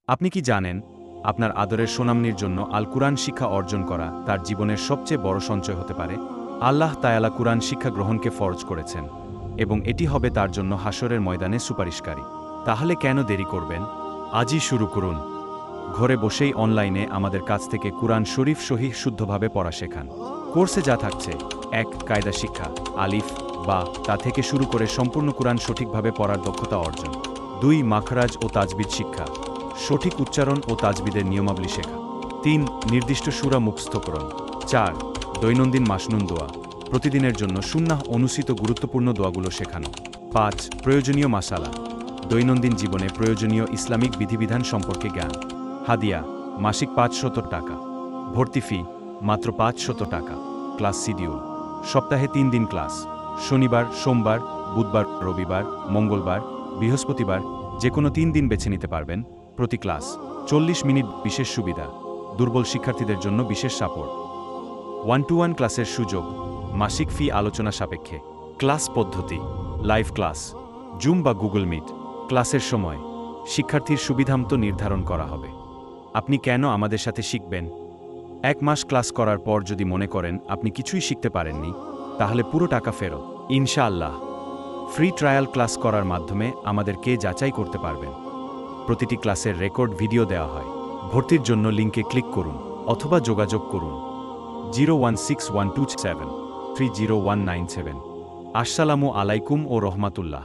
আপনি কি জানেন, আপনার আদরের সোনামনির জন্য আল কুরআন শিক্ষা অর্জন করা তার জীবনের সবচেয়ে বড় সঞ্চয় হতে পারে? আল্লাহ তায়ালা কুরআন শিক্ষা গ্রহণকে ফরজ করেছেন, এবং এটি হবে তার জন্য হাসরের ময়দানে সুপারিশকারী। তাহলে কেন দেরি করবেন? আজই শুরু করুন। ঘরে বসেই অনলাইনে আমাদের কাছ থেকে কুরআন শরীফ সহিহ শুদ্ধভাবে পড়া শেখান। কোর্সে যা থাকছে: ১. কায়দা শিক্ষা, আলিফ বা তা থেকে শুরু করে সম্পূর্ণ কুরআন সঠিকভাবে পড়ার দক্ষতা অর্জন। ২. মাখরাজ ও তাজবিদ শিক্ষা, সঠিক উচ্চারণ ও তাজবিদের নিয়মাবলী শেখা। ৩. নির্দিষ্ট সূরা মুখস্থকরণ। ৪. দৈনন্দিন মাসনুন দোয়া, প্রতিদিনের জন্য সুন্নাহ অনুসৃত গুরুত্বপূর্ণ দোয়াগুলো শেখানো। ৫. প্রয়োজনীয় মাসালা, দৈনন্দিন জীবনে প্রয়োজনীয় ইসলামিক বিধিবিধান সম্পর্কে জ্ঞান। হাদিয়া: মাসিক ৫০০ টাকা। ভর্তি ফি: মাত্র ৫০০ টাকা। ক্লাস শিডিউল: সপ্তাহে ৩ দিন ক্লাস, শনিবার, সোমবার, বুধবার, রবিবার, মঙ্গলবার, বৃহস্পতিবার, যে কোনো ৩ দিন বেছে নিতে পারবেন। প্রতি ক্লাস ৪০ মিনিট। বিশেষ সুবিধা: দুর্বল শিক্ষার্থীদের জন্য বিশেষ সাপোর্ট, 1-to-1 ক্লাসের সুযোগ, মাসিক ফি আলোচনা সাপেক্ষে। ক্লাস পদ্ধতি: লাইভ ক্লাস, জুম বা গুগল মিট। ক্লাসের সময় শিক্ষার্থীর সুবিধামতো নির্ধারণ করা হবে। আপনি কেন আমাদের সাথে শিখবেন? ১ মাস ক্লাস করার পর যদি মনে করেন আপনি কিছুই শিখতে পারেননি, তাহলে পুরো টাকা ফেরত ইনশাআল্লাহ। ফ্রি ট্রায়াল ক্লাস করার মাধ্যমে আমাদেরকে যাচাই করতে পারবেন। প্রতিটি ক্লাসের রেকর্ড ভিডিও দেওয়া হয়। ভর্তির জন্য লিঙ্কে ক্লিক করুন অথবা যোগাযোগ করুন 016127301997। আসসালামু আলাইকুম ও রহমাতুল্লাহ।